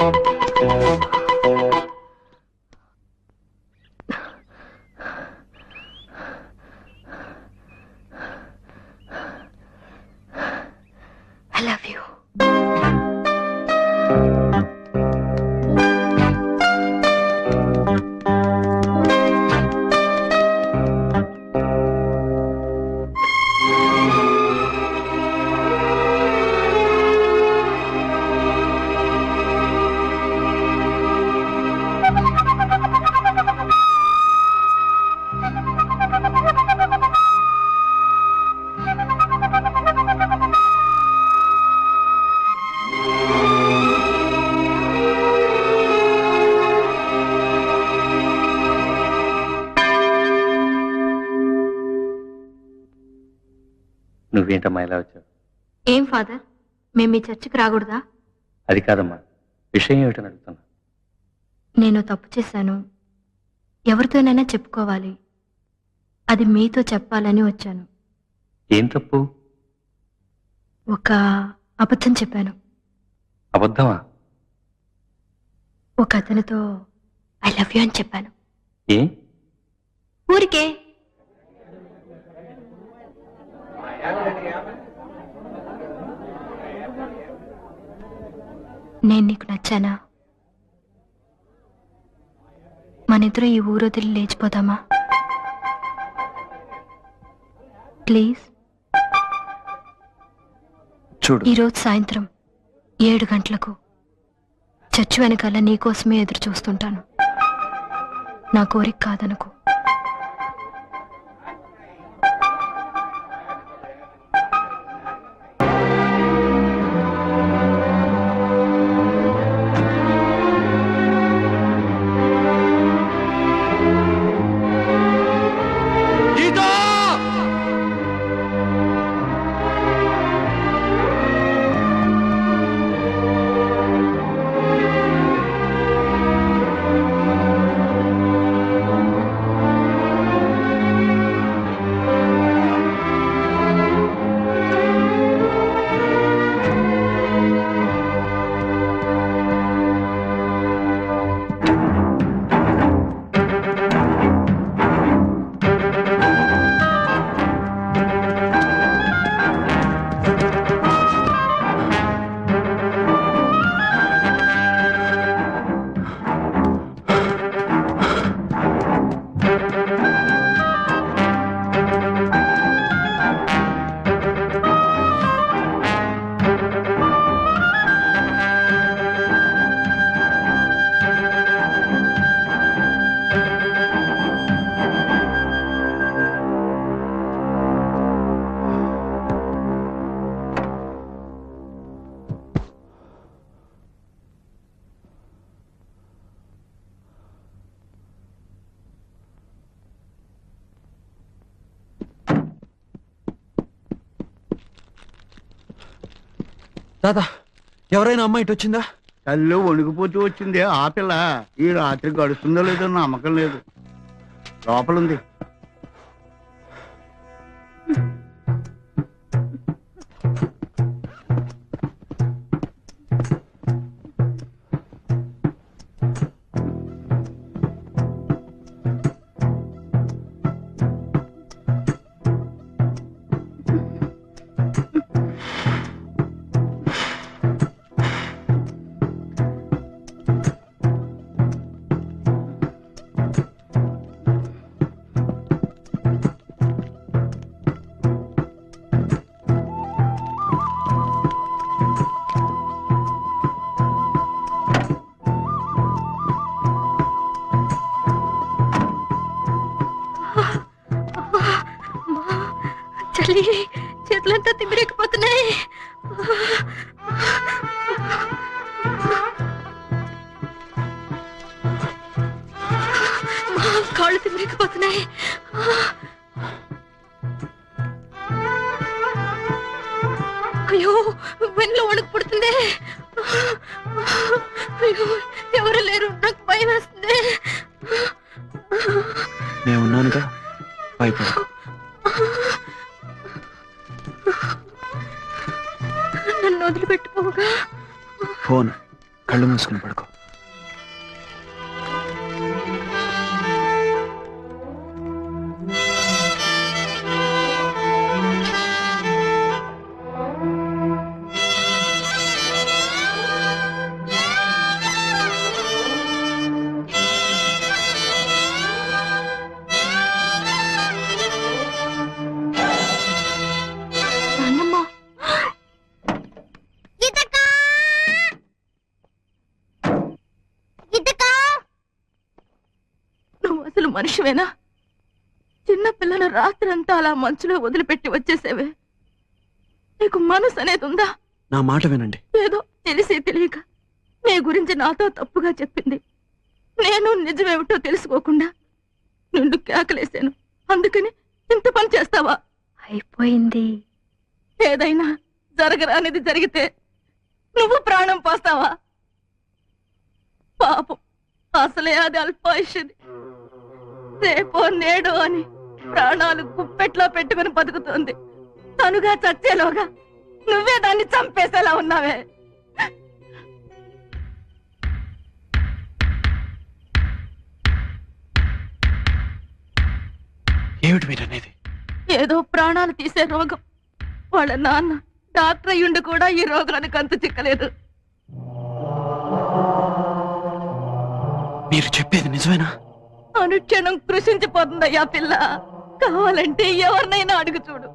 I love you. నువ్వేంటమ్మా ఇలా వచ్చావు? ఏం ఫాదర్, మేము మీ చర్చికి రాకూడదా? అది కాదమ్మా, విషయం ఏమిటని అడుగుతున్నా. నేను తప్పు చేశాను, ఎవరితోనైనా చెప్పుకోవాలి, అది మీతో చెప్పాలని వచ్చాను. ఏం తప్పు? ఒక అబద్ధం చెప్పాను. అబద్ధమా? ఒక అతనితో ఐ లవ్ యూ అని చెప్పాను. ఏ? ఊరికే. నేను నీకు నచ్చానా? మనిద్దరం ఈ ఊరొదిలి లేచిపోదామా? ప్లీజ్. చూడు, ఈరోజు సాయంత్రం 7 గంటలకు చర్చి వెనకాల నీకోసమే ఎదురు చూస్తుంటాను. నా కోరిక కాదనుకో. దాదా, ఎవరైనా అమ్మాయి ఇటు వచ్చిందా? తల్లి వణికిపోతూ వచ్చింది. ఆ పిల్ల ఈ రాత్రి గడుస్తుందో లేదో నమ్మకం లేదు. లోపలుంది. చలి, చేతులంతా తిమ్మిరెక్కిపోతున్నాయి. కాళ్ళు తిమ్మిరెక్కిపోతున్నాయి. అయ్యో, వెన్నులో వణుకు పుడుతుంది. అయ్యో, ఎవరు లేరు, నాకు భయం వేస్తుంది. నేనున్నానుగా, భయపడకు. నన్ను వదిలిపెట్టుకోగా. ఫోన్ కళ్ళు మూసుకుని పడుకో. మనిషివేనా? చిన్న పిల్లలు రాత్రంతా అలా మంచులో వదిలిపెట్టి వచ్చేసేవే. నీకు మనసు అనేది ఉందా? నా మాట వినండి. ఏదో తెలిసి తెలియక నీ గురించి నాతో తప్పుగా చెప్పింది. నేను నిజమేమిటో తెలుసుకోకుండా నిండు కేకలేశాను. అందుకని ఇంత పని చేస్తావా? అయిపోయింది. ఏదైనా జరగరానిది జరిగితే నువ్వు ప్రాణం పోస్తావా? పాపం, అసలే అది అల్పాయుష్ది. రేపో నేడో అని ప్రాణాలు గుప్పెట్లో పెట్టుకుని బతుకుతుంది. తనుగా చచ్చేలోగా నువ్వే దాన్ని చంపేసేలా ఉన్నావే. ఏమిటి మీరనేది? ఏదో ప్రాణాలు తీసే రోగం. వాళ్ళ నాన్న డాక్టర్ అయ్యుండి కూడా ఈ రోగానికి అంతు చిక్కలేదు. మీరు చెప్పేది నిజమేనా? అనుక్షణం కృషించిపోతుందయ్యా పిల్ల. కావాలంటే ఎవరినైనా అడుగు చూడు.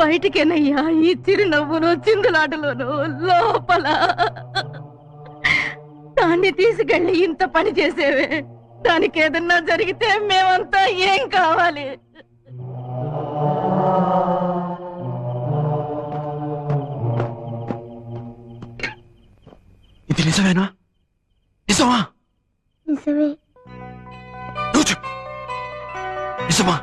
బయటికేనయ్యా ఈ చిరునవ్వును చిందులాటలోను లోపల. దాన్ని తీసుకెళ్ళి ఇంత పని చేసేవే. దానికి ఏదన్నా జరిగితే మేమంతా ఏం కావాలి? ఇది నిజమేనా? నిజమా? నిజమే. నువ్వు చెప్పు, నిజమా?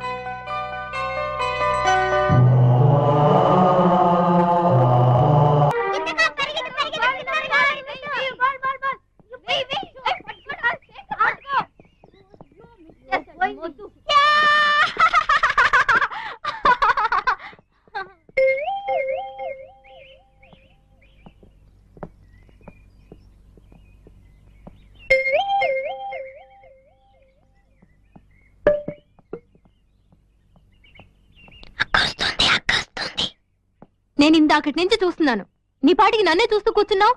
నేను ఇందాకటి నుంచి చూస్తున్నాను. నీ పాటికి నన్నే చూస్తూ కూర్చున్నావు.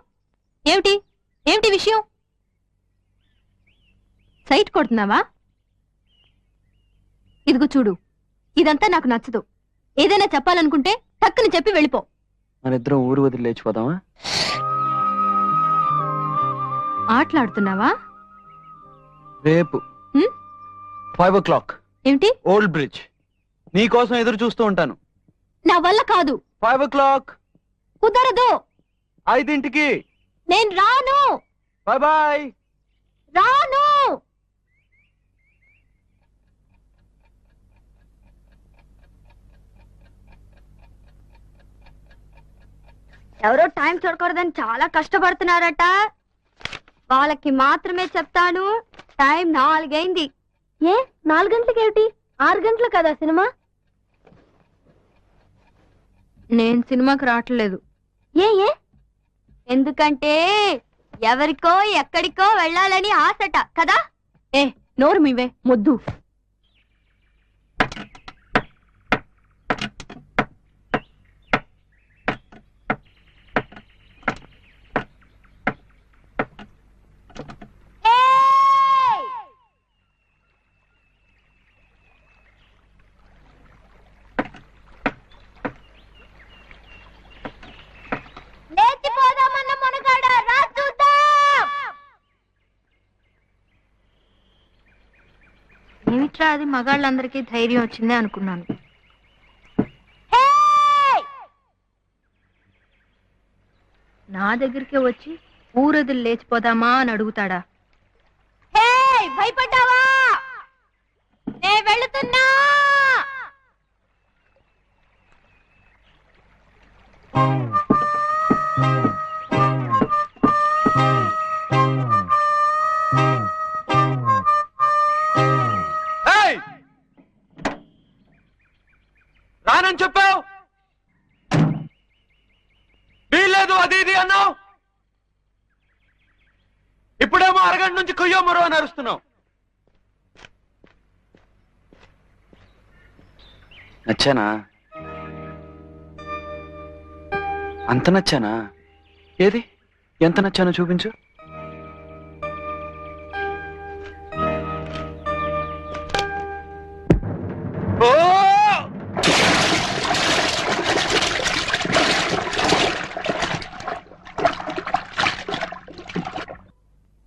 ఏమిటి ఏమిటి విషయం? సైట్ కొడుతున్నావా? ఇదిగో చూడు, ఇదంతా నాకు నచ్చదు. ఏదైనా చెప్పాలనుకుంటే టక్కుని చెప్పి వెళ్ళిపో. మనిద్దరం ఊరు వదిలి లేచిపోదామా? ఆటలాడుతున్నావా? రేపు 5 o'clock ఏమిటి? Old bridge. నీ కోసం ఎదురు చూస్తూ ఉంటాను. నా వల్ల కాదు. 5 o'clock. కుదరదు. 5ంటికి. నేను రాను. Bye bye. రాను. ఎవరో టైం చూడకూడదని చాలా కష్టపడుతున్నారట. వాళ్ళకి మాత్రమే చెప్తాను. టైం 4 అయింది. ఏ 4 గంటలకి ఏమిటి? 6 గంటలు కదా సినిమా. నేను సినిమాకి రావట్లేదు. ఏ ఏ? ఎందుకంటే ఎవరికో ఎక్కడికో వెళ్ళాలని ఆశట కదా. ఏ నోరు మీవే మొద్దు. ఏమిట్రా అది? మగాళ్ళందరికీ ధైర్యం వచ్చిందే అనుకున్నాను. నా దగ్గరికి వచ్చి ఊరొదిలి లేచిపోదామా అని అడుగుతాడా? భయపడ్డావా? నే వెళుతున్నా. రానని చెప్పావు, వీల్లేదు అది ఇది అన్నావు. అరగంట నుంచి కొయ్యో మరో అని అరుస్తున్నావు. నచ్చానా? అంత నచ్చానా? ఏది ఎంత నచ్చానో చూపించు. ఓ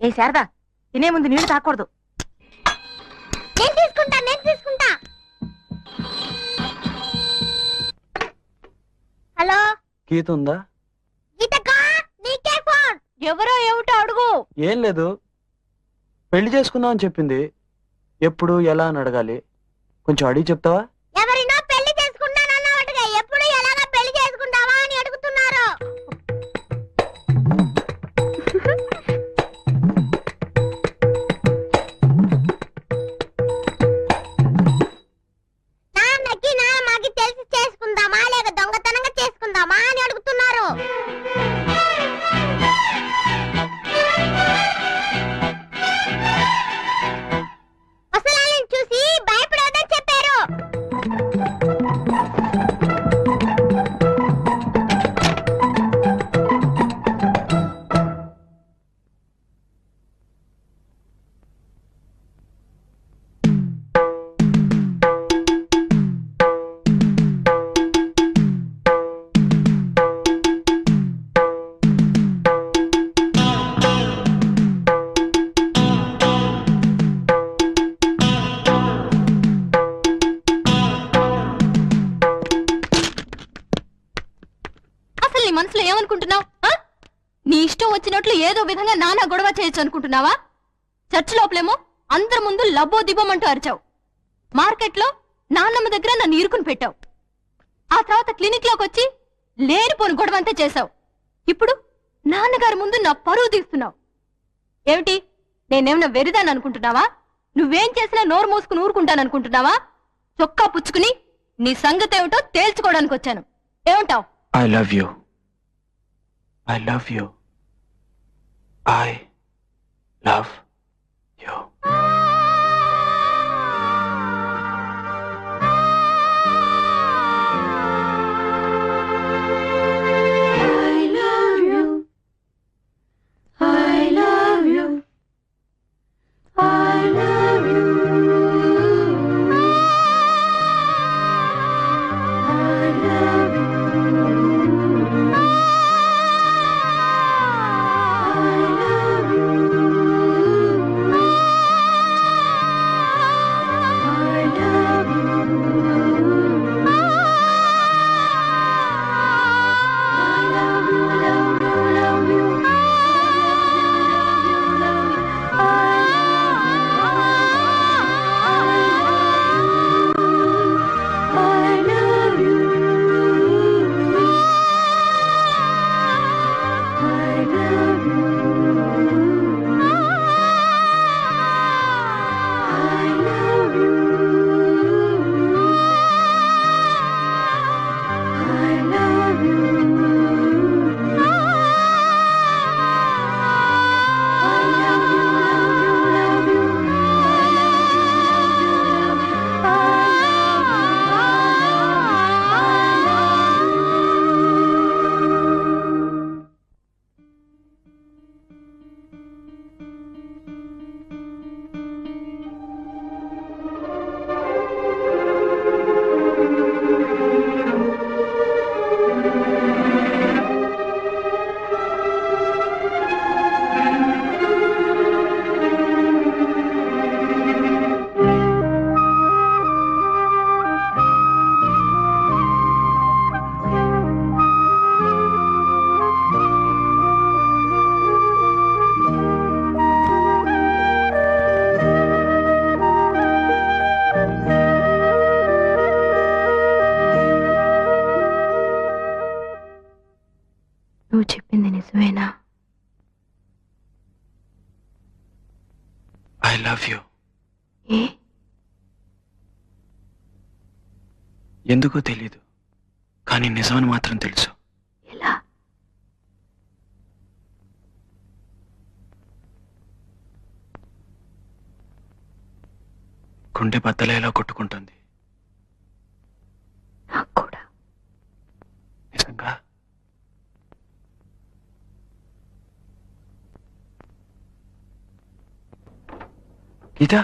ఏ శారదా, తినే ముందు నీళ్లు తాకూడదు. నేను తీసుకుంటా. హలో గీత ఉందా? గీతకా, నీకే ఫోన్. ఎవరో ఏమిటో అడుగు. ఏం లేదు, పెళ్లి చేసుకుందాం అని చెప్పింది. ఎప్పుడు ఎలా అని అడగాలి, కొంచెం అడిగి చెప్తావా? ఎవరినో పెళ్లి చేసుకుంటానన్నట్టుగా ఎప్పుడు ఎలాగా పెళ్లి చేసుకుంటావా అని అడుగుతున్నారు. మాకి తెలిసి చేసుకుందామా లేక దొంగతనంగా చేసుకుందామా అని అడుగుతున్నారు. అసలు చూసి భయపడవద్దని చెప్పారు. అసలు నీ మనసులో ఏమనుకుంటున్నావు? నీ ఇష్టం వచ్చినట్లు ఏదో విధంగా నానా గొడవ చేయొచ్చు అనుకుంటున్నావా? చర్చ్ లోపలేమో అందరి ముందు లబ్బో దిబ్బమంటూ అరిచావు. మార్కెట్లో నాన్నమ్మ దగ్గర నన్ను ఇరుకుని పెట్టావు. ఆ తర్వాత క్లినిక్ లోకి వచ్చి లేనిపోని గొడవ అంతా చేశావు. ఇప్పుడు నాన్నగారి ముందు నా పరువు తీస్తున్నావు. ఏమిటి, నేనేమన్నా వెరిదాన్ని అనుకుంటున్నావా? నువ్వేం చేసినా నోరు మూసుకుని ఊరుకుంటాననుకుంటున్నావా? చొక్కా పుచ్చుకుని నీ సంగతి ఏమిటో తేల్చుకోవడానికి వచ్చాను. ఏమంటావు? I love you. I love you. I love you. నువ్వు చెప్పింది నిజమేనా? I love you. ఎందుకో తెలీదు, కానీ నిజమని మాత్రం తెలుసు. ఎలా? గుండె బద్దలేలా కొట్టుకుంటుంది. నాకు కూడా. నిజంగా గీత,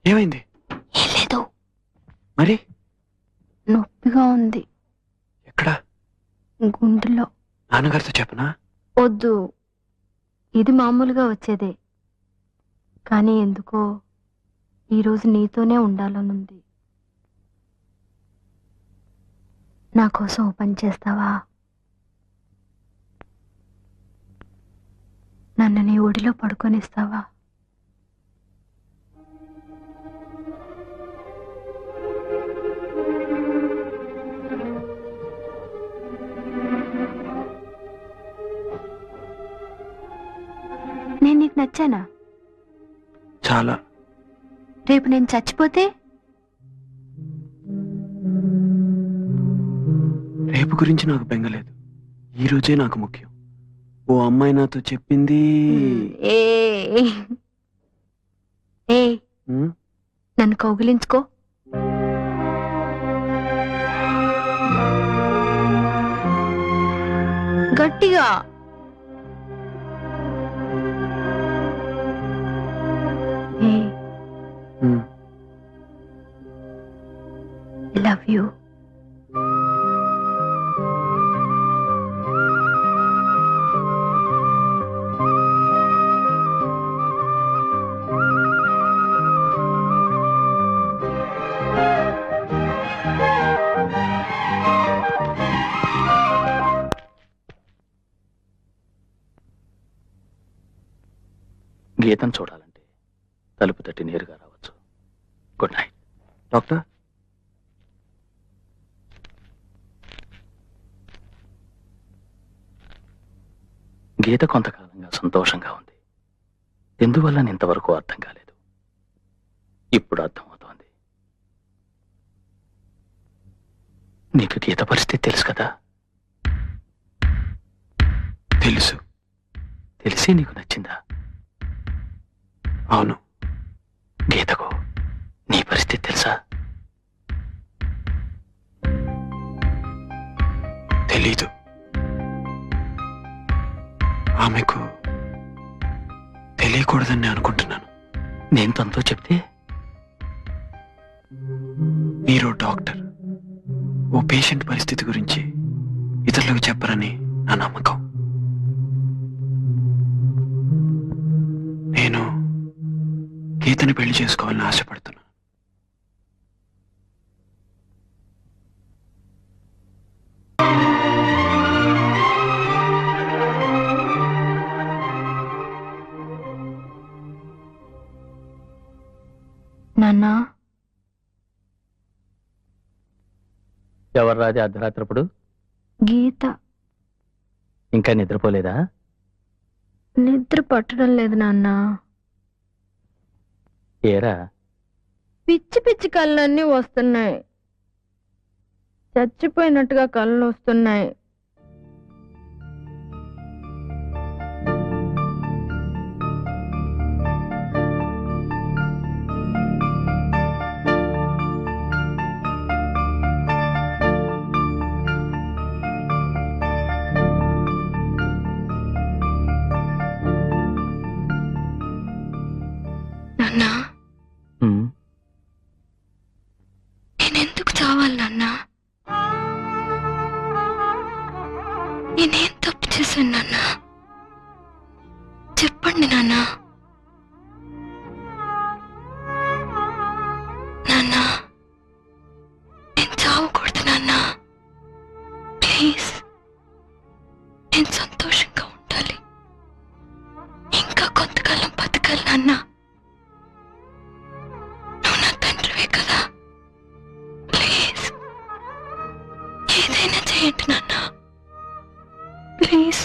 ఏమైంది? ఏం లేదు, మరి నొప్పిగా ఉంది ఎక్కడ? గుండెలో. నాన్నగారితో చెప్పనా? వద్దు, ఇది మామూలుగా వచ్చేదే, కానీ ఎందుకో ఈరోజు నీతోనే ఉండాలనుంది. నా కోసం ఓ పని చేస్తావా? నన్ను నీ ఒడిలో పడుకొనిస్తావా? నేను నీకు నచ్చానా? చాలా. రేపు నేను చచ్చిపోతే? రేపు గురించి నాకు బెంగలేదు, ఈ రోజే నాకు ముఖ్యం. ఓ అమ్మాయి నాతో చెప్పింది. ఏ ఏ ఉమ్, నన్ను కౌగిలించుకో. గట్టిగా. ఏ ఉమ్. Love you. గీతను చూడాలంటే తలుపు తట్టి నేరుగా రావచ్చు. Good night. డాక్టర్, గీత కొంతకాలంగా సంతోషంగా ఉంది. ఎందువల్ల ఇంతవరకు అర్థం కాలేదు. ఇప్పుడు అర్థమవుతోంది. నీకు గీత పరిస్థితి తెలుసు కదా? తెలుసు. తెలిసి నీకు నచ్చిందా? అవును. గీతకు నీ పరిస్థితి తెలుసా? తెలీదు. ఆమెకు తెలియకూడదని నేను అనుకుంటున్నాను. నేను తనతో చెప్తే? మీరు డాక్టర్, ఓ పేషెంట్ పరిస్థితి గురించి ఇతరులకు చెప్పరని నా నమ్మకం. నేను గీతని పెళ్లి చేసుకోవాలని ఆశపడుతున్నా. నాన్నా, ఎవరు రాది అర్ధరాత్రప్పుడు? గీత. ఇంకా నిద్రపోలేదా? నిద్ర పట్టడం లేదు నాన్న. ఏరా? పిచ్చి పిచ్చి కళ్ళన్నీ వస్తున్నాయి, చచ్చిపోయినట్టుగా కళ్ళు వస్తున్నాయి. నాన్నా, నేనెందుకు చావాలి నాన్నా? నేనేం తప్పు చేశాను నాన్నా? చెప్పండి నాన్నా. నాన్నా, నేను చావకూడదు నాన్నా. ప్లీజ్, నేను సంతోషంగా ఉండాలి. ఇంకా కొంతకాలం బతకాలి నాన్నా. నువ్వు నా తండ్రివే కదా. ప్లీజ్, ఏదైనా చేయండి నాన్నా. ప్లీజ్.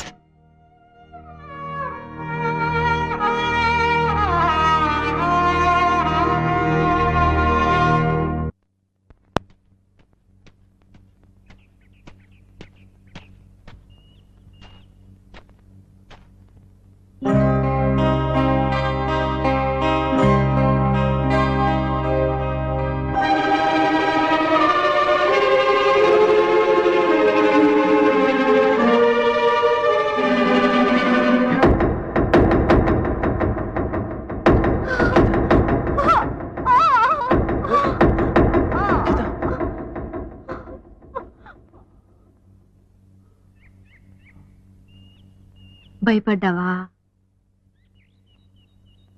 భయపడ్డావా?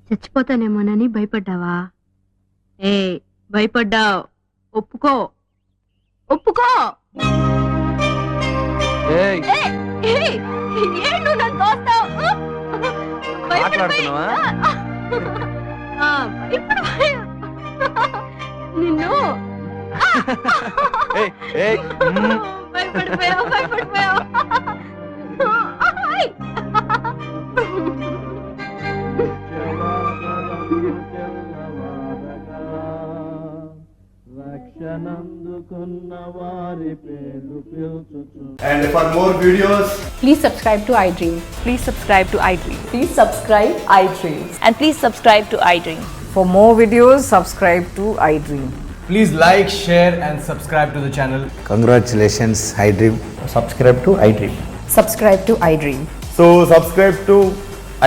చచ్చిపోతానేమోనని భయపడ్డావా? ఏ భయపడ్డావు, ఒప్పుకో ఒప్పుకో. ఏయ్, ఏం నువ్వు నన్ను తోస్తావు? మాట్లాడుతున్నావా? నిన్ను ఏయ్, ఏయ్, భయపడిపోయావు భయపడిపోయావు. And for more videos, Please subscribe to iDream. Please subscribe to iDream. Please subscribe iDream. And please subscribe to iDream. For more videos, subscribe to iDream. please like, share, and subscribe to the channel. Congratulations, iDream. Subscribe to iDream. Subscribe to iDream. So subscribe to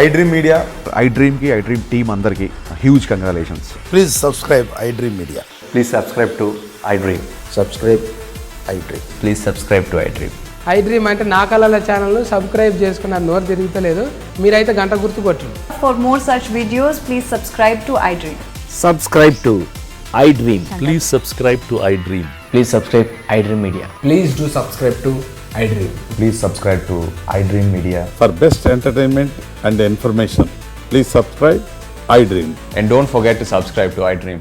iDream Media. iDream కి iDream team అందరికి huge congratulations. Please subscribe iDream Media. Please subscribe to iDream. Subscribe iDream. Please subscribe to iDream. iDream అంటే నా కళల channel subscribe చేసుకున్న నోరు తిరుగుతలేదు. మీరైతే గంట గుర్తు కొట్టండి. For more such videos, please subscribe to iDream. Subscribe to iDream. Please subscribe to iDream. Please subscribe iDream media. Please do subscribe to iDream. Please subscribe to iDream Media. For best entertainment and information, please subscribe iDream. And don't forget to subscribe to iDream.